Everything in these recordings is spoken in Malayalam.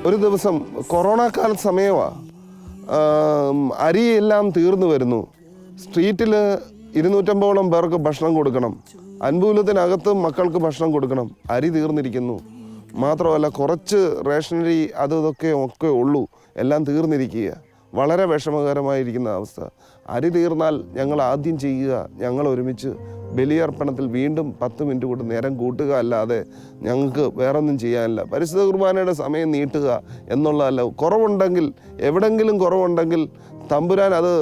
ഒരു ദിവസം കൊറോണ കാല സമയമാണ്. അരിയെല്ലാം തീർന്നു വരുന്നു. സ്ട്രീറ്റിൽ 250ഓളം പേർക്ക് ഭക്ഷണം കൊടുക്കണം. അൻപൂലത്തിനകത്ത് മക്കൾക്ക് ഭക്ഷണം കൊടുക്കണം. അരി തീർന്നിരിക്കുന്നു. മാത്രമല്ല കുറച്ച് റേഷനറി ഇതൊക്കെ ഉള്ളൂ. എല്ലാം തീർന്നിരിക്കുക. വളരെ വിഷമകരമായിരിക്കുന്ന അവസ്ഥ. അരി തീർന്നാൽ ഞങ്ങൾ ആദ്യം ചെയ്യുക, ഞങ്ങൾ ഒരുമിച്ച് ബലിയർപ്പണത്തിൽ വീണ്ടും 10 മിനിറ്റ് കൂടി നേരം കൂട്ടുക അല്ലാതെ ഞങ്ങൾക്ക് വേറൊന്നും ചെയ്യാനില്ല. പരിശുദ്ധ കുർബാനയുടെ സമയം നീട്ടുക എന്നുള്ളതല്ല. കുറവുണ്ടെങ്കിൽ, എവിടെങ്കിലും കുറവുണ്ടെങ്കിൽ തമ്പുരാൻ അത്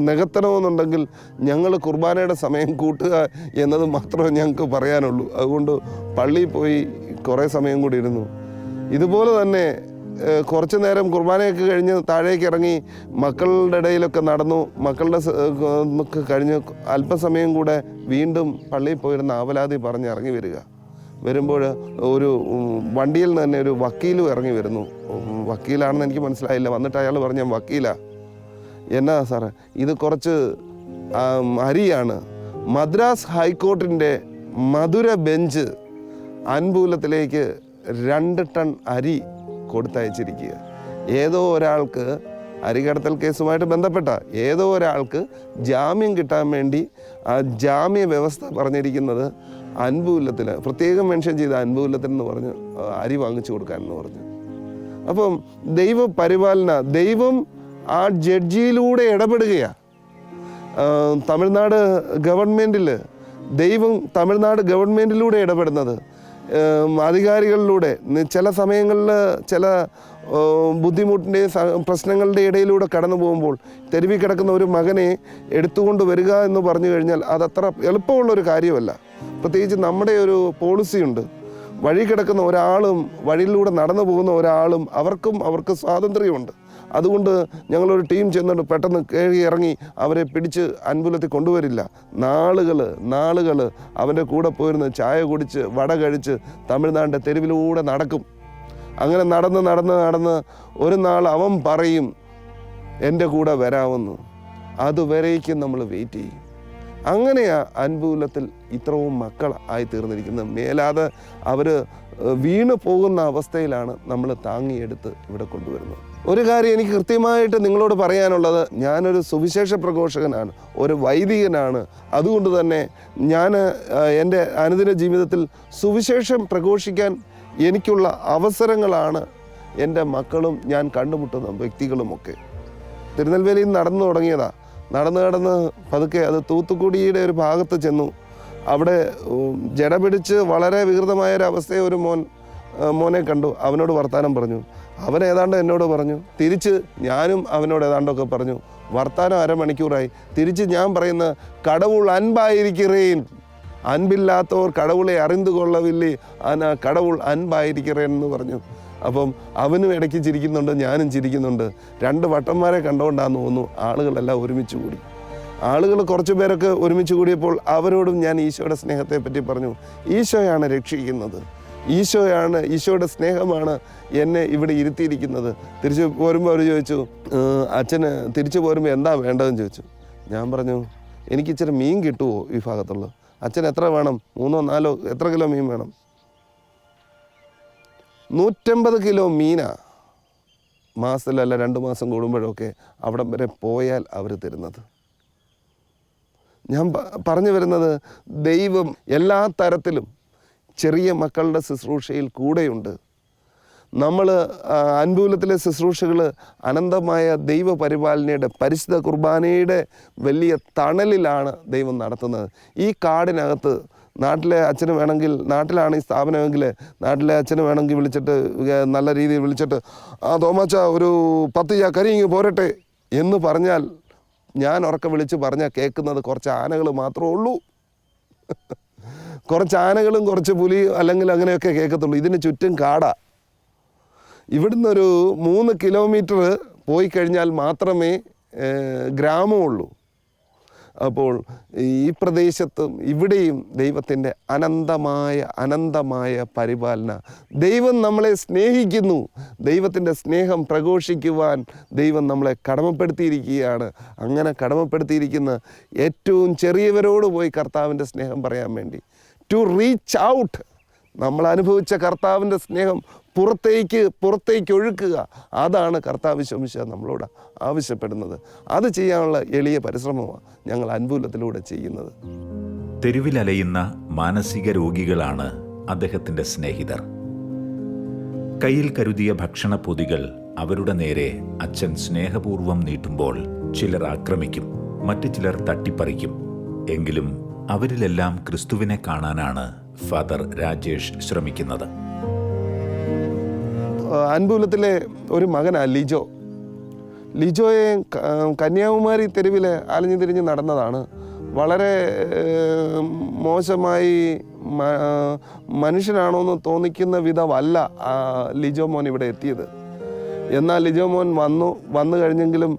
നികത്തണമെന്നുണ്ടെങ്കിൽ ഞങ്ങൾ കുർബാനയുടെ സമയം കൂട്ടുക എന്നത് മാത്രമേ ഞങ്ങൾക്ക് പറയാനുള്ളൂ. അതുകൊണ്ട് പള്ളിയിൽ പോയി കുറേ സമയം കൂടി ഇരുന്നു. ഇതുപോലെ തന്നെ കുറച്ച് നേരം കുർബാനയൊക്കെ കഴിഞ്ഞ് താഴേക്ക് ഇറങ്ങി മക്കളുടെ ഇടയിലൊക്കെ നടന്നു. മക്കളുടെ കഴിഞ്ഞ് അല്പസമയം കൂടെ വീണ്ടും പള്ളിയിൽ പോയിരുന്ന ആവലാതി പറഞ്ഞ് ഇറങ്ങി വരുമ്പോൾ ഒരു വണ്ടിയിൽ നിന്ന് തന്നെ ഒരു വക്കീലും ഇറങ്ങി വരുന്നു. വക്കീലാണെന്ന് എനിക്ക് മനസ്സിലായില്ല. വന്നിട്ട് അയാൾ പറഞ്ഞു, ഞാൻ വക്കീലാണ്. എന്നാ സാറേ, ഇത് കുറച്ച് അരിയാണ്. മദ്രാസ് ഹൈക്കോർട്ടിൻ്റെ മധുര ബെഞ്ച് അൻപൂലത്തിലേക്ക് 2 ടൺ അരി കൊടുത്തയച്ചിരിക്കുക. ഏതോ ഒരാൾക്ക് അരികടത്തൽ കേസുമായിട്ട് ബന്ധപ്പെട്ട ഏതോ ഒരാൾക്ക് ജാമ്യം കിട്ടാൻ വേണ്ടി ആ ജാമ്യ വ്യവസ്ഥ പറഞ്ഞിരിക്കുന്നത് അൻപൂലത്തിന് പ്രത്യേകം മെൻഷൻ ചെയ്ത അൻപൂലത്തിന് പറഞ്ഞ് അരി വാങ്ങിച്ചു കൊടുക്കാനെന്ന് പറഞ്ഞു. അപ്പം ദൈവ പരിപാലന, ദൈവം ആ ജഡ്ജിയിലൂടെ ഇടപെടുകയാണ്. തമിഴ്നാട് ഗവൺമെൻറ്റിലൂടെ ഇടപെടുന്നത് അധികാരികളിലൂടെ. ചില സമയങ്ങളിൽ ചില ബുദ്ധിമുട്ടിൻ്റെയും പ്രശ്നങ്ങളുടെ ഇടയിലൂടെ കടന്നു പോകുമ്പോൾ തെരുവിൽ കിടക്കുന്ന ഒരു മകനെ എടുത്തുകൊണ്ട് വരിക എന്ന് പറഞ്ഞു കഴിഞ്ഞാൽ അതത്ര എളുപ്പമുള്ളൊരു കാര്യമല്ല. പ്രത്യേകിച്ച് നമ്മുടെ ഒരു പോളിസിയുണ്ട്. വഴി കിടക്കുന്ന ഒരാളും വഴിയിലൂടെ നടന്നു പോകുന്ന ഒരാളും അവർക്ക് സ്വാതന്ത്ര്യമുണ്ട്. അതുകൊണ്ട് ഞങ്ങളൊരു ടീം ചെന്നിട്ട് പെട്ടെന്ന് കയറി ഇറങ്ങി അവരെ പിടിച്ച് അൻപൂലത്തിൽ കൊണ്ടുവരില്ല. നാളുകൾ അവൻ്റെ കൂടെ പോയിരുന്ന് ചായ കുടിച്ച് വട കഴിച്ച് തമിഴ്നാടിൻ്റെ തെരുവിലൂടെ നടക്കും. അങ്ങനെ നടന്ന് ഒരു നാൾ അവൻ പറയും, എൻ്റെ കൂടെ വരാമെന്ന്. അതുവരേക്കും നമ്മൾ വെയിറ്റ് ചെയ്യും. അങ്ങനെയാണ് അൻപൂലത്തിൽ ഇത്രയും മക്കൾ ആയി തീർന്നിരിക്കുന്നത്. മേലാതെ അവർ വീണു പോകുന്ന അവസ്ഥയിലാണ് നമ്മൾ താങ്ങിയെടുത്ത് ഇവിടെ കൊണ്ടുവരുന്നത്. ഒരു കാര്യം എനിക്ക് കൃത്യമായിട്ട് നിങ്ങളോട് പറയാനുള്ളത്, ഞാനൊരു സുവിശേഷ പ്രഘോഷകനാണ്, ഒരു വൈദികനാണ്. അതുകൊണ്ട് തന്നെ ഞാൻ എൻ്റെ അനുദിന ജീവിതത്തിൽ സുവിശേഷം പ്രഘോഷിക്കാൻ എനിക്കുള്ള അവസരങ്ങളാണ് എൻ്റെ മക്കളും ഞാൻ കണ്ടുമുട്ടുന്ന വ്യക്തികളുമൊക്കെ. തിരുനെൽവേലിയിൽ നടന്നു തുടങ്ങിയതാണ്. നടന്ന് പതുക്കെ അത് തൂത്തുക്കുടിയുടെ ഒരു ഭാഗത്ത് ചെന്നു. അവിടെ ജട പിടിച്ച് വളരെ വികൃതമായൊരവസ്ഥയെ ഒരു മോനെ കണ്ടു. അവനോട് വർത്താനം പറഞ്ഞു. അവൻ ഏതാണ്ട് എന്നോട് പറഞ്ഞു. തിരിച്ച് ഞാനും അവനോട് ഏതാണ്ടൊക്കെ പറഞ്ഞു. വർത്താനം അരമണിക്കൂറായി. തിരിച്ച് ഞാൻ പറയുന്ന കടവുൾ അൻപായിരിக்கிறேன், അൻപില്ലാത്തവർ കടവുളെ അറിந்து കൊള്ളവില്ലേ, കടവുൾ അൻപായിരിக்கிறேன் എന്ന് പറഞ്ഞു. അപ്പം അവനും ഇടയ്ക്ക് ചിരിക്കുന്നുണ്ട്, ഞാനും ചിരിക്കുന്നുണ്ട്. 2 വട്ടന്മാരെ കണ്ടുകൊണ്ടാന്ന് തോന്നുന്നു ആളുകളെല്ലാം ഒരുമിച്ച് കൂടി. ആളുകൾ കുറച്ച് പേരൊക്കെ ഒരുമിച്ച് കൂടിയപ്പോൾ അവരോടും ഞാൻ ഈശോയുടെ സ്നേഹത്തെ പറ്റി പറഞ്ഞു. ഈശോയാണ് രക്ഷിക്കുന്നത്, ഈശോയുടെ സ്നേഹമാണ് എന്നെ ഇവിടെ ഇരുത്തിയിരിക്കുന്നത്. തിരിച്ച് പോരുമ്പോൾ അവർ ചോദിച്ചു, അച്ഛന് തിരിച്ചു പോരുമ്പോൾ എന്താ വേണ്ടതെന്ന് ചോദിച്ചു. ഞാൻ പറഞ്ഞു, എനിക്ക് ഇച്ചിരി മീൻ കിട്ടുമോ ഈ ഭാഗത്തുള്ളത്? അച്ഛൻ എത്ര വേണം? 3 4 എത്ര കിലോ മീൻ വേണം? 150 കിലോ മീനാ മാസത്തിലല്ല 2 മാസം കൂടുമ്പോഴൊക്കെ അവിടം വരെ പോയാൽ അവർ തരുന്നത്. ഞാൻ പറഞ്ഞു വരുന്നത്, ദൈവം എല്ലാ തരത്തിലും ചെറിയ മക്കളുടെ ശുശ്രൂഷയിൽ കൂടെയുണ്ട്. നമ്മൾ അൻപൂലത്തിലെ ശുശ്രൂഷകൾ അനന്തമായ ദൈവപരിപാലനയുടെ പരിശുദ്ധ കുർബാനയുടെ വലിയ തണലിലാണ് ദൈവം നടത്തുന്നത്. ഈ കാടിനകത്ത് നാട്ടിലെ അച്ഛന് വേണമെങ്കിൽ, നാട്ടിലാണ് ഈ സ്ഥാപനമെങ്കിൽ നാട്ടിലെ അച്ഛന് വേണമെങ്കിൽ വിളിച്ചിട്ട് നല്ല രീതിയിൽ വിളിച്ചിട്ട്, തോമാച്ച ഒരു 10 ചാക്കരി ഇങ്ങ് പോരട്ടെ എന്ന് പറഞ്ഞാൽ ഞാൻ ഉറക്കെ വിളിച്ച് പറഞ്ഞാൽ കേൾക്കുന്നത് കുറച്ച് ആനകൾ മാത്രമേ ഉള്ളൂ. കുറച്ച് ആനകളും കുറച്ച് പുലി അല്ലെങ്കിൽ അങ്ങനെയൊക്കെ കേൾക്കത്തുള്ളൂ. ഇതിന് ചുറ്റും കാടാ. ഇവിടുന്നൊരു 3 കിലോമീറ്റർ പോയി കഴിഞ്ഞാൽ മാത്രമേ ഗ്രാമമുള്ളൂ. അപ്പോൾ ഈ പ്രദേശത്തും ഇവിടെയും ദൈവത്തിൻ്റെ അനന്തമായ പരിപാലന. ദൈവം നമ്മളെ സ്നേഹിക്കുന്നു. ദൈവത്തിൻ്റെ സ്നേഹം പ്രഘോഷിക്കുവാൻ ദൈവം നമ്മളെ കടമപ്പെടുത്തിയിരിക്കുകയാണ്. അങ്ങനെ കടമപ്പെടുത്തിയിരിക്കുന്ന ഏറ്റവും ചെറിയവരോട് പോയി കർത്താവിൻ്റെ സ്നേഹം പറയാൻ വേണ്ടി, ടു റീച്ച് ഔട്ട്. നമ്മൾ അനുഭവിച്ച കർത്താവിൻ്റെ സ്നേഹം പുറത്തേക്ക് ഒഴുക്കുക. അതാണ് കർത്താവ് ശംശ നമ്മളോട് ആവശ്യപ്പെടുന്നത്. അത് ചെയ്യാനുള്ള എളിയ പരിശ്രമമാണ് ഞങ്ങൾ അൻപൂലത്തിലൂടെ ചെയ്യുന്നത്. തെരുവിലലയുന്ന മാനസിക രോഗികളാണ് അദ്ദേഹത്തിൻ്റെ സ്നേഹിതർ. കയ്യിൽ കരുതിയ ഭക്ഷണപ്പൊതികൾ അവരുടെ നേരെ അച്ഛൻ സ്നേഹപൂർവ്വം നീട്ടുമ്പോൾ ചിലർ ആക്രമിക്കും, മറ്റു ചിലർ തട്ടിപ്പറിക്കും. എങ്കിലും അവരിലെല്ലാം ക്രിസ്തുവിനെ കാണാനാണ് ഫാദർ രാജേഷ് ശ്രമിക്കുന്നത്. അൻപൂലത്തിലെ ഒരു മകനാണ് ലിജോയെ കന്യാകുമാരി തെരുവിൽ അലഞ്ഞു തിരിഞ്ഞ് നടന്നതാണ്. വളരെ മോശമായി മനുഷ്യനാണോന്ന് തോന്നിക്കുന്ന വിധമല്ല ലിജോ മോൻ ഇവിടെ എത്തിയത്. എന്നാൽ ലിജോ മോൻ വന്നു കഴിഞ്ഞെങ്കിലും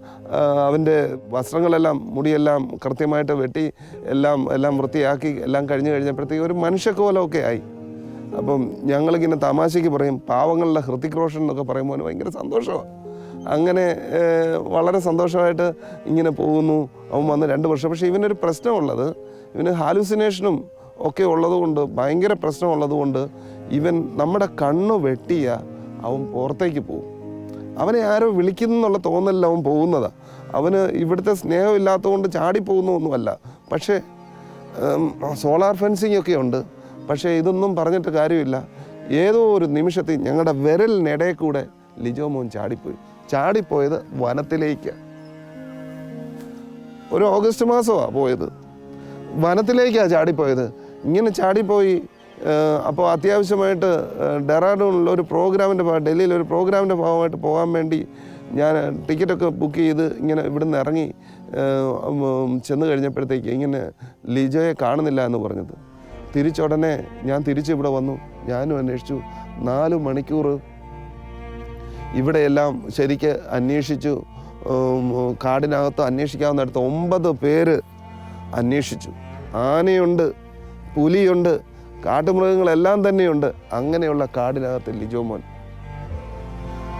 അവൻ്റെ വസ്ത്രങ്ങളെല്ലാം മുടിയെല്ലാം കൃത്യമായിട്ട് വെട്ടി എല്ലാം വൃത്തിയാക്കി എല്ലാം കഴിഞ്ഞപ്പോഴത്തേക്ക് ഒരു മനുഷ്യക്കോലമൊക്കെ ആയി. അപ്പം ഞങ്ങളിങ്ങനെ തമാശയ്ക്ക് പറയും, പാവങ്ങളുടെ ഹൃതിക് റോഷൻ എന്നൊക്കെ പറയുമ്പോൾ ഭയങ്കര സന്തോഷമാണ്. അങ്ങനെ വളരെ സന്തോഷമായിട്ട് ഇങ്ങനെ പോകുന്നു. അവൻ വന്ന് 2 വർഷം. പക്ഷേ ഇവനൊരു പ്രശ്നമുള്ളത്, ഇവന് ഹാലൂസിനേഷനും ഒക്കെ ഉള്ളതുകൊണ്ട്, ഭയങ്കര പ്രശ്നമുള്ളതുകൊണ്ട് ഇവൻ നമ്മുടെ കണ്ണ് വെട്ടിയ അവൻ പുറത്തേക്ക് പോകും. അവനെ ആരോ വിളിക്കുന്നുള്ള തോന്നലിൽ അവൻ പോകുന്നതാണ്. അവന് ഇവിടുത്തെ സ്നേഹമില്ലാത്തതുകൊണ്ട് ചാടിപ്പോകുന്നൊന്നുമല്ല. പക്ഷേ സോളാർ ഫെൻസിങ് ഒക്കെ ഉണ്ട്. പക്ഷേ ഇതൊന്നും പറഞ്ഞിട്ട് കാര്യമില്ല. ഏതോ ഒരു നിമിഷത്തിൽ ഞങ്ങളുടെ വിരലിനിടയിൽ കൂടെ ലിജോ മോൻ ചാടിപ്പോയത് വനത്തിലേക്ക്. ഒരു ഓഗസ്റ്റ് മാസമാണ് പോയത്. വനത്തിലേക്കാണ് ചാടിപ്പോയത്. ഇങ്ങനെ ചാടിപ്പോയി. അപ്പോൾ അത്യാവശ്യമായിട്ട് ഡെറാഡൂണിൽ ഒരു പ്രോഗ്രാമിൻ്റെ ഡൽഹിയിൽ ഒരു പ്രോഗ്രാമിൻ്റെ ഭാഗമായിട്ട് പോകാൻ വേണ്ടി ഞാൻ ടിക്കറ്റൊക്കെ ബുക്ക് ചെയ്ത് ഇങ്ങനെ ഇവിടുന്ന് ഇറങ്ങി ചെന്ന് കഴിഞ്ഞപ്പോഴത്തേക്ക് ഇങ്ങനെ ലിജോയെ കാണുന്നില്ല എന്ന് പറഞ്ഞത്. തിരിച്ചുടനെ ഞാൻ ഇവിടെ വന്നു. ഞാനും അന്വേഷിച്ചു. 4 മണിക്കൂർ ഇവിടെയെല്ലാം ശരിക്ക് അന്വേഷിച്ചു. കാടിനകത്ത് അന്വേഷിക്കാവുന്നിടത്ത് 9 പേര് അന്വേഷിച്ചു. ആനയുണ്ട്, പുലിയുണ്ട്, കാട്ടുമൃഗങ്ങളെല്ലാം തന്നെയുണ്ട്. അങ്ങനെയുള്ള കാടിനകത്ത് ലിജോ മോൻ.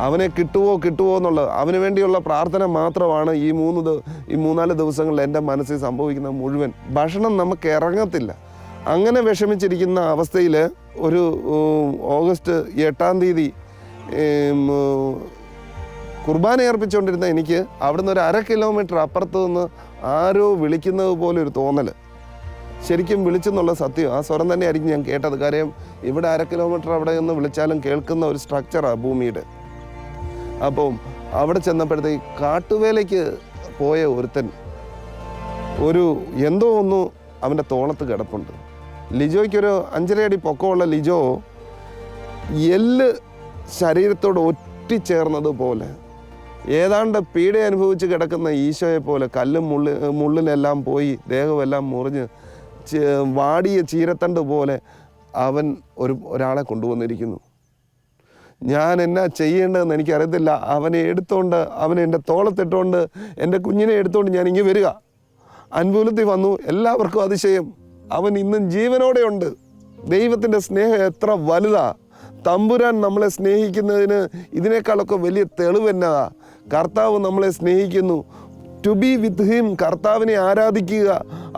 അവനെ കിട്ടുമോ എന്നുള്ളത് അവന് വേണ്ടിയുള്ള പ്രാർത്ഥന മാത്രമാണ് ഈ 3-4 ദിവസങ്ങളിൽ എൻ്റെ മനസ്സിൽ സംഭവിക്കുന്ന മുഴുവൻ. ഭക്ഷണം നമുക്ക് ഇറങ്ങത്തില്ല. അങ്ങനെ വിഷമിച്ചിരിക്കുന്ന അവസ്ഥയിൽ ഒരു ഓഗസ്റ്റ് 8-ാം തീയതി കുർബാന അർപ്പിച്ചുകൊണ്ടിരുന്ന എനിക്ക് അവിടുന്ന് ഒരു 1/2 കിലോമീറ്റർ അപ്പുറത്ത് നിന്ന് ആരോ വിളിക്കുന്നത് പോലെ ഒരു തോന്നൽ. ശരിക്കും വിളിച്ചെന്നുള്ള സത്യം. ആ സ്വരം തന്നെ ആയിരിക്കും ഞാൻ കേട്ടത്. കാര്യം ഇവിടെ 1/2 കിലോമീറ്റർ അവിടെ നിന്ന് വിളിച്ചാലും കേൾക്കുന്ന ഒരു സ്ട്രക്ചറാണ് ഭൂമിയുടെ. അപ്പം അവിടെ ചെന്നപ്പോഴത്തേക്ക് കാട്ടുവേലയ്ക്ക് പോയ ഒരുത്തൻ എന്തോ ഒന്ന് അവൻ്റെ തോളത്ത് കിടപ്പുണ്ട്. ലിജോയ്ക്കൊരു 5.5 അടി പൊക്കമുള്ള ലിജോ എല്ല് ശരീരത്തോട് ഒറ്റിച്ചേർന്നതുപോലെ ഏതാണ്ട് പീഡ അനുഭവിച്ച് കിടക്കുന്ന ഈശോയെ പോലെ കല്ലും മുള്ളിലെല്ലാം പോയി ദേഹമെല്ലാം മുറിഞ്ഞ് വാടിയ ചീരത്തണ്ട് പോലെ അവൻ ഒരാളെ കൊണ്ടുവന്നിരിക്കുന്നു. ഞാൻ എന്നാ ചെയ്യേണ്ടതെന്ന് എനിക്കറിയത്തില്ല. അവനെ എൻ്റെ തോളത്തിട്ടുകൊണ്ട് എൻ്റെ കുഞ്ഞിനെ എടുത്തുകൊണ്ട് ഞാൻ ഇങ്ങനെ വരിക. അൻപൂലത്തിൽ വന്നു. എല്ലാവർക്കും അതിശയം. അവൻ ഇന്നും ജീവനോടെ ഉണ്ട്. ദൈവത്തിൻ്റെ സ്നേഹം എത്ര വലുതാ! തമ്പുരാൻ നമ്മളെ സ്നേഹിക്കുന്നതിന് ഇതിനേക്കാളൊക്കെ വലിയ തെളിവ് എന്നതാ. കർത്താവ് നമ്മളെ സ്നേഹിക്കുന്നു. ടു ബി വിത്ത് ഹിം, കർത്താവിനെ ആരാധിക്കുക.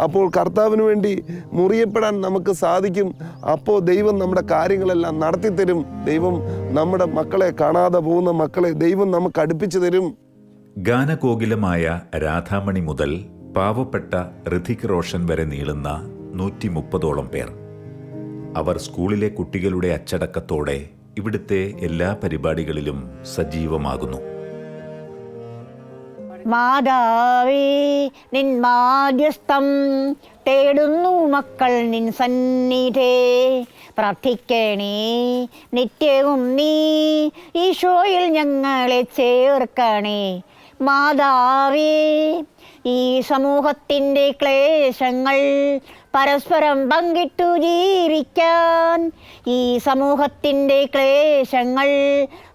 അപ്പോൾ കർത്താവിന് വേണ്ടി മുറിയപ്പെടാൻ നമുക്ക് സാധിക്കും. അപ്പോൾ ദൈവം നമ്മുടെ കാര്യങ്ങളെല്ലാം നടത്തിത്തരും. ദൈവം നമ്മുടെ മക്കളെ, കാണാതെ പോകുന്ന മക്കളെ ദൈവം നമുക്ക് അടുപ്പിച്ചു തരും. ഗാനകോകിലമായ രാധാമണി മുതൽ പാവപ്പെട്ട ഋതിക് റോഷൻ വരെ നീളുന്ന 130ഓളം പേർ. അവർ സ്കൂളിലെ കുട്ടികളുടെ അച്ചടക്കത്തോടെ ഇവിടുത്തെ എല്ലാ പരിപാടികളിലും സജീവമാകുന്നു. മാതാവേ, നിൻ മാധ്യസ്ഥം തേടുന്നു മക്കൾ നിൻ സന്നിധേ. പ്രാർത്ഥിക്കണേ നിത്യവും നീ ഈശോയിൽ ഞങ്ങളെ ചേർക്കണേ. മാതാവേ, ഈ സമൂഹത്തിൻ്റെ ക്ലേശങ്ങൾ പരസ്പരം പങ്കിട്ടു ജീവിക്കാൻ, ഈ സമൂഹത്തിൻ്റെ ക്ലേശങ്ങൾ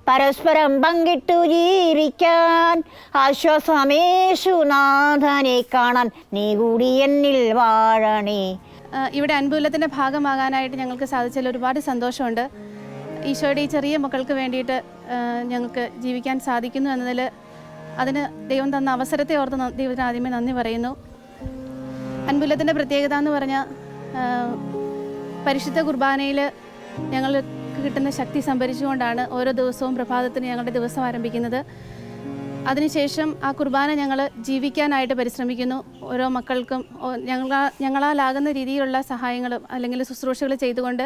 പരസ്പരം പങ്കിട്ടു ജീവിക്കാൻ ആശ്വാസമേശുനാഥനെ കാണാൻ നീ കൂടി എന്നിൽ വാഴണേ. ഇവിടെ അൻപൂലത്തിൻ്റെ ഭാഗമാകാനായിട്ട് ഞങ്ങൾക്ക് സാധിച്ചതിൽ ഒരുപാട് സന്തോഷമുണ്ട്. ഈശോയുടെ ഈ ചെറിയ മക്കൾക്ക് വേണ്ടിയിട്ട് ഞങ്ങൾക്ക് ജീവിക്കാൻ സാധിക്കുന്നു എന്നതിൽ അതിന് ദൈവം തന്ന അവസരത്തെ ഓർത്ത് ദൈവത്തിന് ആദ്യമേ നന്ദി പറയുന്നു. അൻപൂലത്തിൻ്റെ പ്രത്യേകത എന്ന് പറഞ്ഞാൽ പരിശുദ്ധ കുർബാനയിൽ ഞങ്ങൾക്ക് കിട്ടുന്ന ശക്തി സംഭരിച്ചുകൊണ്ടാണ് ഓരോ ദിവസവും പ്രഭാതത്തിന് ഞങ്ങളുടെ ദിവസം ആരംഭിക്കുന്നത്. അതിനുശേഷം ആ കുർബാന ഞങ്ങൾ ജീവിക്കാനായിട്ട് പരിശ്രമിക്കുന്നു. ഓരോ മക്കൾക്കും ഞങ്ങളാലാകുന്ന രീതിയിലുള്ള സഹായങ്ങളും അല്ലെങ്കിൽ ശുശ്രൂഷകൾ ചെയ്തുകൊണ്ട്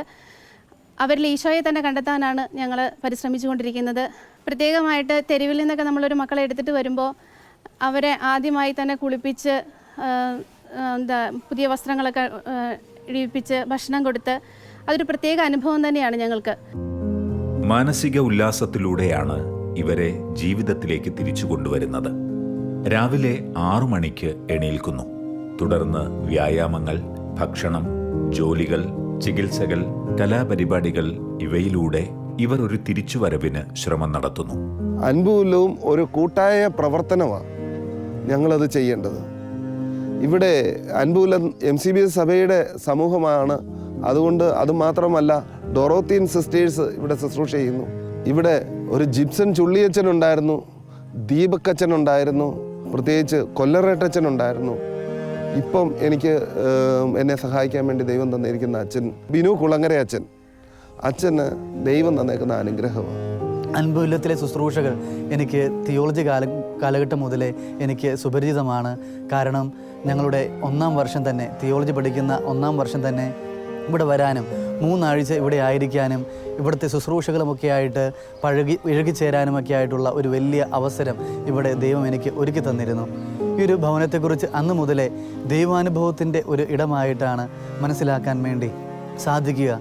അവരിൽ ഈശോയെ തന്നെ കണ്ടെത്താനാണ് ഞങ്ങൾ പരിശ്രമിച്ചുകൊണ്ടിരിക്കുന്നത്. പ്രത്യേകമായിട്ട് തെരുവിൽ നിന്നൊക്കെ നമ്മളൊരു മക്കളെ എടുത്തിട്ട് വരുമ്പോൾ അവരെ ആദ്യമായി തന്നെ കുളിപ്പിച്ച് പുതിയ വസ്ത്രങ്ങളൊക്കെ ഇടിപ്പിച്ച് ഭക്ഷണം കൊടുത്ത് അതൊരു പ്രത്യേക അനുഭവം തന്നെയാണ് ഞങ്ങൾക്ക്. മാനസിക ഉല്ലാസത്തിലൂടെയാണ് ഇവരെ ജീവിതത്തിലേക്ക് തിരിച്ചു കൊണ്ടുവരുന്നത്. രാവിലെ 6 മണിക്ക് എണീൽക്കുന്നു. തുടർന്ന് വ്യായാമങ്ങൾ, ഭക്ഷണം, ജോലികൾ, ചികിത്സകൾ, കലാപരിപാടികൾ ഇവയിലൂടെ ഇവർ ഒരു തിരിച്ചുവരവിന് ശ്രമം നടത്തുന്നു. അൻപുലവും ഒരു കൂട്ടായ പ്രവർത്തനമാണ് ഞങ്ങളത് ചെയ്യേണ്ടത്. ഇവിടെ അൻപുലം MCBS സഭയുടെ സമൂഹമാണ്. അതുകൊണ്ട് അതുമാത്രമല്ല, ഡൊറോത്തിയൻ സിസ്റ്റേഴ്സ് ഇവിടെ ശുശ്രൂഷ ചെയ്യുന്നു. ഇവിടെ ഒരു ജിപ്സൺ ചുള്ളിയച്ഛൻ ഉണ്ടായിരുന്നു, ദീപക്കച്ഛൻ ഉണ്ടായിരുന്നു, പ്രത്യേകിച്ച് കൊല്ലറേട്ടച്ഛൻ ഉണ്ടായിരുന്നു. ഇപ്പം എനിക്ക് എന്നെ സഹായിക്കാൻ വേണ്ടി ദൈവം തന്നിരിക്കുന്ന അച്ഛൻ ബിനു കുളങ്ങര അച്ഛന് ദൈവം തന്നേക്കുന്ന അനുഗ്രഹമാണ്. അൻപുലത്തിലെ ശുശ്രൂഷകൾ എനിക്ക് തിയോളജി കാലഘട്ടം മുതലേ എനിക്ക് സുപരിചിതമാണ്. കാരണം ഞങ്ങളുടെ 1-ാം വർഷം തന്നെ, തിയോളജി പഠിക്കുന്ന 1-ാം വർഷം തന്നെ ഇവിടെ വരാനും 3 ആഴ്ച ഇവിടെ ആയിരിക്കാനും ഇവിടുത്തെ ശുശ്രൂഷകളുമൊക്കെ ആയിട്ട് ഇഴകിച്ചേരാനുമൊക്കെ ആയിട്ടുള്ള ഒരു വലിയ അവസരം ഇവിടെ ദൈവം എനിക്ക് ഒരുക്കി തന്നിരുന്നു. ഈ ഒരു ഭവനത്തെക്കുറിച്ച് അന്ന് മുതലേ ദൈവാനുഭവത്തിൻ്റെ ഒരു ഇടമായിട്ടാണ് മനസ്സിലാക്കാൻ വേണ്ടി സാധിക്കുക.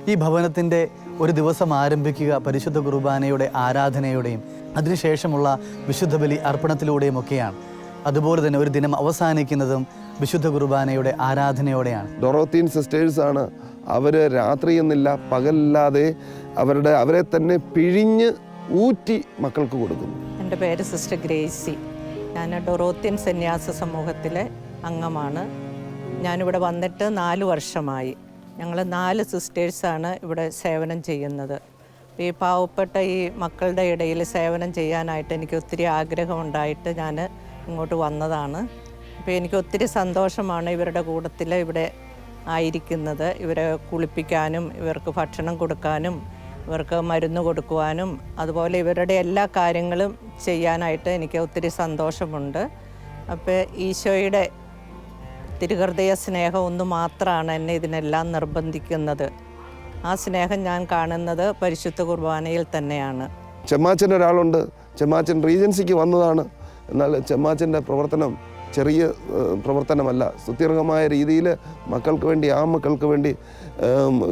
ഈ ഭവനത്തിൻ്റെ ഒരു ദിവസം ആരംഭിക്കുക പരിശുദ്ധ കുർബാനയുടെ ആരാധനയോടെയും അതിനുശേഷമുള്ള വിശുദ്ധ ബലി അർപ്പണത്തിലൂടെയും ഒക്കെയാണ്. അതുപോലെ തന്നെ ഒരു ദിനം അവസാനിക്കുന്നതും വിശുദ്ധ കുർബാനയുടെ ആരാധനയോടെയാണ്. ഡൊറോത്തിയൻ സിസ്റ്റേഴ്സാണ്. അവർ രാത്രിയെന്നില്ല പകലില്ലാതെ അവരെ തന്നെ പിഴിഞ്ഞ് ഊറ്റി മക്കൾക്ക് കൊടുക്കുന്നു. എൻ്റെ പേര് സിസ്റ്റർ ഗ്രേസി. ഞാൻ ഡൊറോത്തിയൻ സന്യാസ സമൂഹത്തിലെ അംഗമാണ്. ഞാനിവിടെ വന്നിട്ട് 4 വർഷമായി. ഞങ്ങൾ 4 സിസ്റ്റേഴ്സാണ് ഇവിടെ സേവനം ചെയ്യുന്നത്. ഈ പാവപ്പെട്ട ഈ മക്കളുടെ ഇടയിൽ സേവനം ചെയ്യാനായിട്ട് എനിക്ക് ഒത്തിരി ആഗ്രഹമുണ്ടായിട്ട് ഞാൻ ഇങ്ങോട്ട് വന്നതാണ്. അപ്പോൾ എനിക്ക് ഒത്തിരി സന്തോഷമാണ് ഇവരുടെ കൂട്ടത്തിൽ ഇവിടെ ആയിരിക്കുന്നത്. ഇവരെ കുളിപ്പിക്കാനും ഇവർക്ക് ഭക്ഷണം കൊടുക്കാനും ഇവർക്ക് മരുന്ന് കൊടുക്കുവാനും അതുപോലെ ഇവരുടെ എല്ലാ കാര്യങ്ങളും ചെയ്യാനായിട്ട് എനിക്ക് ഒത്തിരി സന്തോഷമുണ്ട്. അപ്പോൾ ഈശോയുടെ തിരുഹൃദയ സ്നേഹം ഒന്ന് മാത്രമാണ് എന്നെ ഇതിനെല്ലാം നിർബന്ധിക്കുന്നത്. ആ സ്നേഹം ഞാൻ കാണുന്നത് പരിശുദ്ധ കുർബാനയിൽ തന്നെയാണ്. ചെമ്മാച്ചൻ ഒരാളുണ്ട്. ചെമ്മാച്ചൻ റീജൻസിക്ക് വന്നതാണ്. എന്നാൽ ചെമ്മാച്ചൻ്റെ പ്രവർത്തനം ചെറിയ പ്രവർത്തനമല്ല. സുദീർഘമായ രീതിയിൽ മക്കൾക്ക് വേണ്ടി, ആ മക്കൾക്ക് വേണ്ടി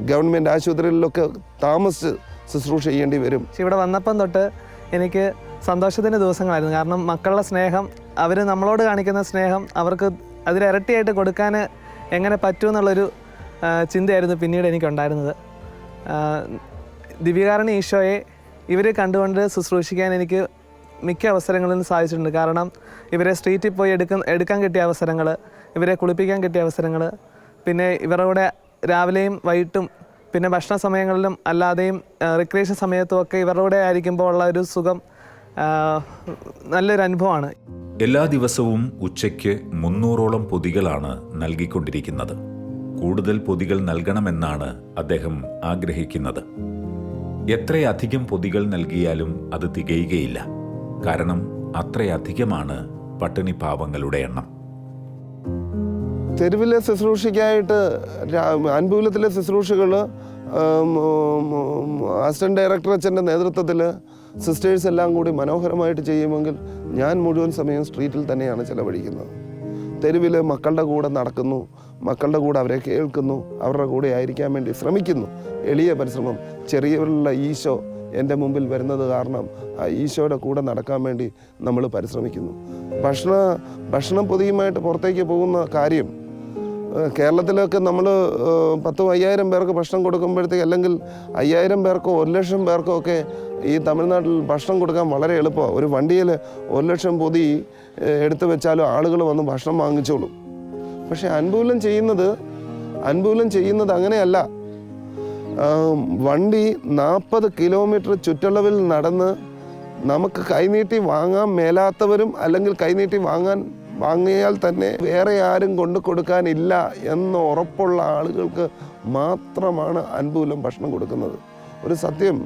ഗവൺമെൻറ് ആശുപത്രികളിലൊക്കെ താമസിച്ച് ശുശ്രൂഷ ചെയ്യേണ്ടി വരും. ഇവിടെ വന്നപ്പം തൊട്ട് എനിക്ക് സന്തോഷത്തിൻ്റെ ദിവസങ്ങളായിരുന്നു. കാരണം മക്കളുടെ സ്നേഹം, അവർ നമ്മളോട് കാണിക്കുന്ന സ്നേഹം അവർക്ക് അതിലിരട്ടിയായിട്ട് കൊടുക്കാൻ എങ്ങനെ പറ്റുമെന്നുള്ളൊരു ചിന്തയായിരുന്നു പിന്നീട് എനിക്കുണ്ടായിരുന്നത്. ദിവ്യകാരുണ്യ ഈശോയെ ഇവരെ കണ്ടുകൊണ്ട് ശുശ്രൂഷിക്കാൻ എനിക്ക് മിക്ക അവസരങ്ങളിലും സാധിച്ചിട്ടുണ്ട്. കാരണം ഇവരെ സ്ട്രീറ്റിൽ പോയി എടുക്കാൻ കിട്ടിയ അവസരങ്ങൾ, ഇവരെ കുളിപ്പിക്കാൻ കിട്ടിയ അവസരങ്ങൾ, പിന്നെ ഇവരുടെ രാവിലെയും വൈകിട്ടും പിന്നെ ഭക്ഷണ സമയങ്ങളിലും അല്ലാതെയും റിക്രിയേഷൻ സമയത്തും ഒക്കെ ഇവരുടെ ആയിരിക്കുമ്പോൾ ഉള്ള ഒരു സുഖം നല്ലൊരു അനുഭവമാണ്. എല്ലാ ദിവസവും ഉച്ചയ്ക്ക് 300ഓളം പൊതികളാണ് നൽകിക്കൊണ്ടിരിക്കുന്നത്. കൂടുതൽ പൊതികൾ നൽകണമെന്നാണ് അദ്ദേഹം ആഗ്രഹിക്കുന്നത്. എത്രയധികം പൊതികൾ നൽകിയാലും അത് തികയുകയില്ല. കാരണം അത്രയധികമാണ് പട്ടിണി പാവങ്ങളുടെ എണ്ണം. തെരുവിലെ ശുശ്രൂഷയ്ക്കായിട്ട് അൻപുലത്തിലെ ശുശ്രൂഷകൾ അസിസ്റ്റന്റ് ഡയറക്ടർ അച്ഛൻ്റെ നേതൃത്വത്തിൽ സിസ്റ്റേഴ്സ് എല്ലാം കൂടി മനോഹരമായിട്ട് ചെയ്യുമെങ്കിൽ ഞാൻ മുഴുവൻ സമയം സ്ട്രീറ്റിൽ തന്നെയാണ് ചിലവഴിക്കുന്നത്. തെരുവിൽ മക്കളുടെ കൂടെ നടക്കുന്നു, മക്കളുടെ കൂടെ അവരെ കേൾക്കുന്നു, അവരുടെ കൂടെ ആയിരിക്കാൻ വേണ്ടി ശ്രമിക്കുന്നു. എളിയ പരിശ്രമം. ചെറിയവരുള്ള ഈശോ എൻ്റെ മുമ്പിൽ വരുന്നത് കാരണം ആ ഈശോയുടെ കൂടെ നടക്കാൻ വേണ്ടി നമ്മൾ പരിശ്രമിക്കുന്നു. ഭക്ഷണം പൊതിയുമായിട്ട് പുറത്തേക്ക് പോകുന്ന കാര്യം കേരളത്തിലൊക്കെ നമ്മൾ 10,000-5000 പേർക്ക് ഭക്ഷണം കൊടുക്കുമ്പോഴത്തേക്ക്, അല്ലെങ്കിൽ 5000 പേർക്കോ 1,00,000 പേർക്കോ ഒക്കെ ഈ തമിഴ്നാട്ടിൽ ഭക്ഷണം കൊടുക്കാൻ വളരെ എളുപ്പമാണ്. ഒരു വണ്ടിയിൽ 1,00,000 പൊതി എടുത്തു വെച്ചാലും ആളുകൾ വന്ന് ഭക്ഷണം വാങ്ങിച്ചോളും. പക്ഷേ അൻപുലം ചെയ്യുന്നത് അങ്ങനെയല്ല. വണ്ടി 40 കിലോമീറ്റർ ചുറ്റളവിൽ നടന്ന് നമുക്ക് കൈനീട്ടി വാങ്ങാൻ മേലാത്തവരും, അല്ലെങ്കിൽ കൈനീട്ടി വാങ്ങിയാൽ തന്നെ വേറെ ആരും കൊണ്ടു കൊടുക്കാനില്ല എന്ന് ഉറപ്പുള്ള ആളുകൾക്ക് മാത്രമാണ് അൻപുലം ഭക്ഷണം കൊടുക്കുന്നത്. ഒരു സത്യം,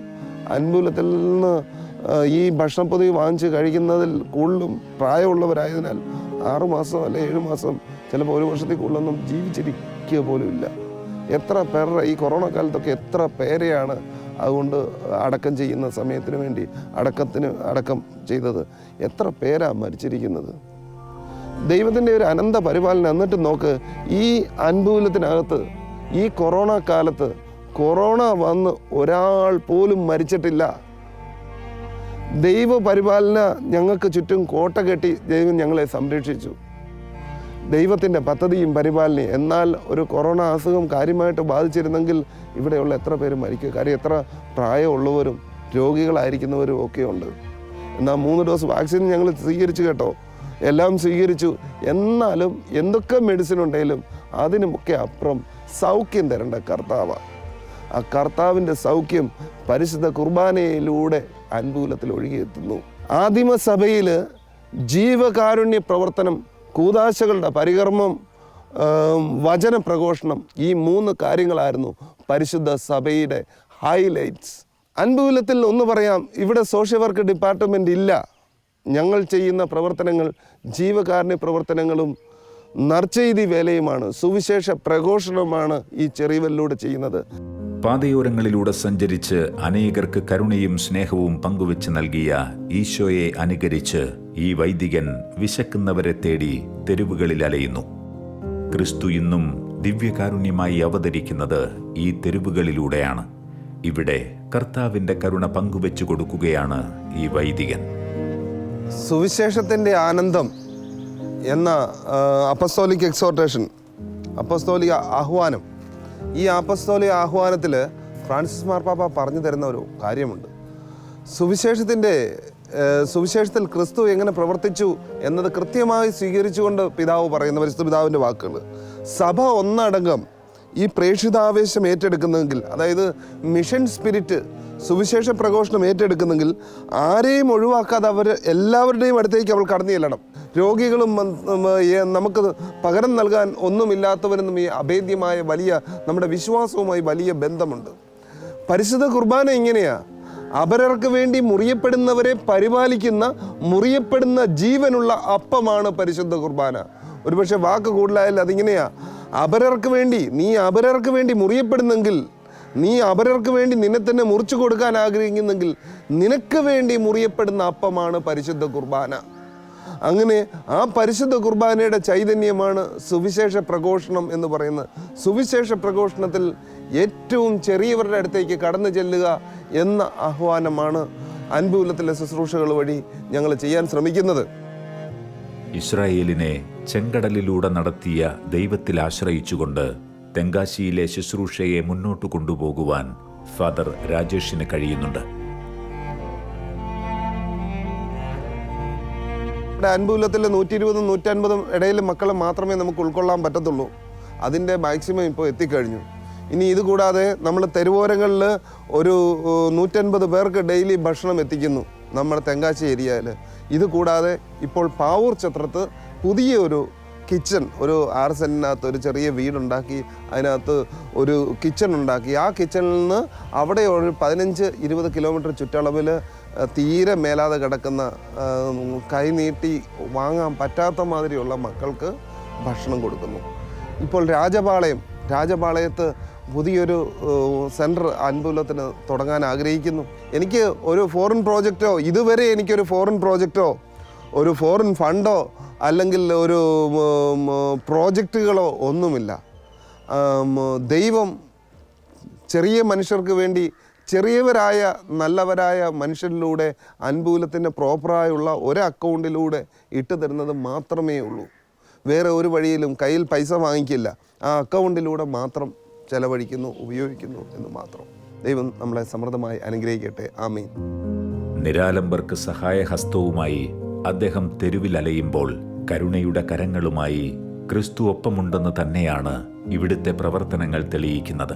അൻപൂലത്തിൽ നിന്ന് ഈ ഭക്ഷണപ്പൊതി വാങ്ങിച്ച് കഴിക്കുന്നതിൽ കൂടുതലും പ്രായമുള്ളവരായതിനാൽ 6 മാസം അല്ലെ 7 മാസം ചിലപ്പോൾ 1 വർഷത്തിൽ കൂടുതലൊന്നും ജീവിച്ചിരിക്കുക പോലും ഇല്ല. എത്ര പേരുടെ ഈ കൊറോണ കാലത്തൊക്കെ എത്ര പേരെയാണ് അതുകൊണ്ട് അടക്കം ചെയ്യുന്ന സമയത്തിന് വേണ്ടി അടക്കം ചെയ്തത്, എത്ര പേരാ മരിച്ചിരിക്കുന്നത്. ദൈവത്തിൻ്റെ ഒരു അനന്ത പരിപാലനം. എന്നിട്ട് നോക്ക്, ഈ അൻപൂലത്തിനകത്ത് ഈ കൊറോണ കാലത്ത് കൊറോണ വന്ന് ഒരാൾ പോലും മരിച്ചിട്ടില്ല. ദൈവ പരിപാലന ഞങ്ങൾക്ക് ചുറ്റും കോട്ട കെട്ടി ദൈവം ഞങ്ങളെ സംരക്ഷിച്ചു. ദൈവത്തിൻ്റെ പദ്ധതിയും പരിപാലനയും. എന്നാൽ ഒരു കൊറോണ അസുഖം കാര്യമായിട്ട് ബാധിച്ചിരുന്നെങ്കിൽ ഇവിടെയുള്ള എത്ര പേര് മരിക്കും. കാര്യം എത്ര പ്രായമുള്ളവരും രോഗികളായിരിക്കുന്നവരും ഒക്കെ ഉണ്ട്. എന്നാൽ 3 ഡോസ് വാക്സിൻ ഞങ്ങൾ സ്വീകരിച്ചു കേട്ടോ, എല്ലാം സ്വീകരിച്ചു. എന്നാലും എന്തൊക്കെ മെഡിസിൻ ഉണ്ടെങ്കിലും അതിനുമൊക്കെ അപ്പുറം സൗഖ്യം തരേണ്ട കർത്താവാണ്. ആ കർത്താവിൻ്റെ സൗഖ്യം പരിശുദ്ധ കുർബാനയിലൂടെ അൻപൂലത്തിൽ ഒഴുകിയെത്തുന്നു. ആദിമസഭയിൽ ജീവകാരുണ്യ പ്രവർത്തനം, കൂദാശകളുടെ പരികർമ്മം, വചന പ്രഘോഷണം, ഈ 3 കാര്യങ്ങളായിരുന്നു പരിശുദ്ധ സഭയുടെ ഹൈലൈറ്റ്സ്. അൻപൂലത്തിൽ ഒന്ന് പറയാം, ഇവിടെ സോഷ്യൽ വർക്ക് ഡിപ്പാർട്ട്മെൻ്റ് ഇല്ല. ഞങ്ങൾ ചെയ്യുന്ന പ്രവർത്തനങ്ങൾ ജീവകാരുണ്യ പ്രവർത്തനങ്ങളും നർച്ചെയ്തി വേലയുമാണ്, സുവിശേഷ പ്രഘോഷണമാണ് ഈ ചെറിയവലിലൂടെ ചെയ്യുന്നത്. പാതയോരങ്ങളിലൂടെ സഞ്ചരിച്ച് അനേകർക്ക് കരുണയും സ്നേഹവും പങ്കുവെച്ച് നൽകിയ ഈശോയെ അനുകരിച്ച് ഈ വൈദികൻ വിശക്കുന്നവരെ തേടി തെരുവുകളിൽ അലയുന്നു. ക്രിസ്തു ഇന്നും ദിവ്യകാരുണ്യമായി അവതരിക്കുന്നത് ഈ തെരുവുകളിലൂടെയാണ്. ഇവിടെ കർത്താവിൻ്റെ കരുണ പങ്കുവെച്ചു കൊടുക്കുകയാണ് ഈ വൈദികൻ. സുവിശേഷത്തിൻ്റെ ആനന്ദം എന്ന അപ്പസ്തോലിക് എക്സോർട്ടേഷൻ, അപ്പസ്തോലിക ആഹ്വാനം, ഈ അപ്പസ്തോലിക ആഹ്വാനത്തിൽ ഫ്രാൻസിസ് മാർപ്പാപ്പ പറഞ്ഞു തരുന്ന ഒരു കാര്യമുണ്ട്. സുവിശേഷത്തിൽ ക്രിസ്തു എങ്ങനെ പ്രവർത്തിച്ചു എന്നത് കൃത്യമായി സ്വീകരിച്ചുകൊണ്ട് പിതാവ് പറയുന്ന പരിശുദ്ധ പിതാവിൻ്റെ വാക്കുകൾ. സഭ ഒന്നടങ്കം ഈ പ്രേക്ഷിതാവേശം ഏറ്റെടുക്കുന്നെങ്കിൽ, അതായത് മിഷൻ സ്പിരിറ്റ്, സുവിശേഷ പ്രഘോഷണം ഏറ്റെടുക്കുന്നെങ്കിൽ ആരെയും ഒഴിവാക്കാതെ അവർ എല്ലാവരുടെയും അടുത്തേക്ക് അവൾ കടന്നു ചെല്ലണം. രോഗികളും നമുക്ക് പകരം നൽകാൻ ഒന്നുമില്ലാത്തവരെന്നും ഈ അഭേദ്യമായ വലിയ നമ്മുടെ വിശ്വാസവുമായി വലിയ ബന്ധമുണ്ട്. പരിശുദ്ധ കുർബാന ഇങ്ങനെയാണ്. അപരർക്ക് വേണ്ടി മുറിയപ്പെടുന്നവരെ പരിപാലിക്കുന്ന, മുറിയപ്പെടുന്ന ജീവനുള്ള അപ്പമാണ് പരിശുദ്ധ കുർബാന. ഒരുപക്ഷെ വാക്ക് കൂടുതലായാലും അതിങ്ങനെയാണ്. നീ അപരർക്ക് വേണ്ടി മുറിയപ്പെടുന്നെങ്കിൽ, നീ അപരർക്ക് വേണ്ടി നിന്നെ തന്നെ മുറിച്ചു കൊടുക്കാൻ ആഗ്രഹിക്കുന്നെങ്കിൽ നിനക്ക് വേണ്ടി മുറിയപ്പെടുന്ന അപ്പമാണ് പരിശുദ്ധ കുർബാന. അങ്ങനെ ആ പരിശുദ്ധ കുർബാനയുടെ ചൈതന്യമാണ് സുവിശേഷ പ്രഘോഷണം എന്ന് പറയുന്നത്. സുവിശേഷ പ്രഘോഷണത്തിൽ ഏറ്റവും ചെറിയവരുടെ അടുത്തേക്ക് കടന്നു ചെല്ലുക എന്ന ആഹ്വാനമാണ് അൻപൂലത്തിലെ ശുശ്രൂഷകൾ വഴി ഞങ്ങൾ ചെയ്യാൻ ശ്രമിക്കുന്നത്. ഇസ്രായേലിനെ ചെങ്കടലിലൂടെ നടത്തിയ ദൈവത്തിൽ ആശ്രയിച്ചുകൊണ്ട് തെങ്കാശിയിലെ ശുശ്രൂഷയെ മുന്നോട്ട് കൊണ്ടുപോകുവാൻ ഫാദർ രാജേഷിന് കഴിയുന്നുണ്ട്. ഇവിടെ അൻപൂലത്തിൽ 120-150 ഇടയിൽ മക്കളെ മാത്രമേ നമുക്ക് ഉൾക്കൊള്ളാൻ പറ്റത്തുള്ളൂ. അതിൻ്റെ മാക്സിമം ഇപ്പോൾ എത്തിക്കഴിഞ്ഞു. ഇനി ഇതുകൂടാതെ നമ്മൾ തെരുവോരങ്ങളിൽ ഒരു 150 പേർക്ക് ഡെയിലി ഭക്ഷണം എത്തിക്കുന്നു നമ്മുടെ തെങ്കാശി ഏരിയയിൽ. ഇതുകൂടാതെ ഇപ്പോൾ പാവൂർ ചത്രത്ത് പുതിയ ഒരു കിച്ചൺ, ഒരു 6 സെൻറ്റിനകത്ത് ഒരു ചെറിയ വീടുണ്ടാക്കി അതിനകത്ത് ഒരു കിച്ചൺ ഉണ്ടാക്കി. ആ കിച്ചണിൽ നിന്ന് അവിടെ ഒരു 15-20 കിലോമീറ്റർ ചുറ്റളവിൽ തീരെ മേലാതെ കിടക്കുന്ന, കൈനീട്ടി വാങ്ങാൻ പറ്റാത്ത മാതിരിയുള്ള മക്കൾക്ക് ഭക്ഷണം കൊടുക്കുന്നു. ഇപ്പോൾ രാജപാളയത്ത് പുതിയൊരു സെൻറ്റർ അൻപൂലത്തിന് തുടങ്ങാൻ ആഗ്രഹിക്കുന്നു. എനിക്ക് ഒരു ഫോറിൻ പ്രോജക്റ്റോ, ഇതുവരെ എനിക്കൊരു ഫോറിൻ പ്രോജക്റ്റോ, ഒരു ഫോറിൻ ഫണ്ടോ അല്ലെങ്കിൽ ഒരു പ്രോജക്റ്റുകളോ ഒന്നുമില്ല. ദൈവം ചെറിയ മനുഷ്യർക്ക് വേണ്ടി, ചെറിയവരായ നല്ലവരായ മനുഷ്യരിലൂടെ അൻപൂലത്തിൻ്റെ പ്രോപ്പറായുള്ള ഒരു അക്കൗണ്ടിലൂടെ ഇട്ട് തരുന്നത് മാത്രമേ ഉള്ളൂ. വേറെ ഒരു വഴിയിലും കയ്യിൽ പൈസ വാങ്ങിക്കില്ല. ആ അക്കൗണ്ടിലൂടെ മാത്രം ചെലവഴിക്കുന്നു, ഉപയോഗിക്കുന്നു എന്ന് മാത്രം. ദൈവം നമ്മളെ സമൃദ്ധമായി അനുഗ്രഹിക്കട്ടെ. ആമീൻ. നിരാലംബർക്ക് സഹായഹസ്തവുമായി അദ്ദേഹം തെരുവിൽ അലയുമ്പോൾ കരുണയുടെ കരങ്ങളുമായി ക്രിസ്തു ഒപ്പമുണ്ടെന്ന് തന്നെയാണ് ഇവിടുത്തെ പ്രവർത്തനങ്ങൾ തെളിയിക്കുന്നത്.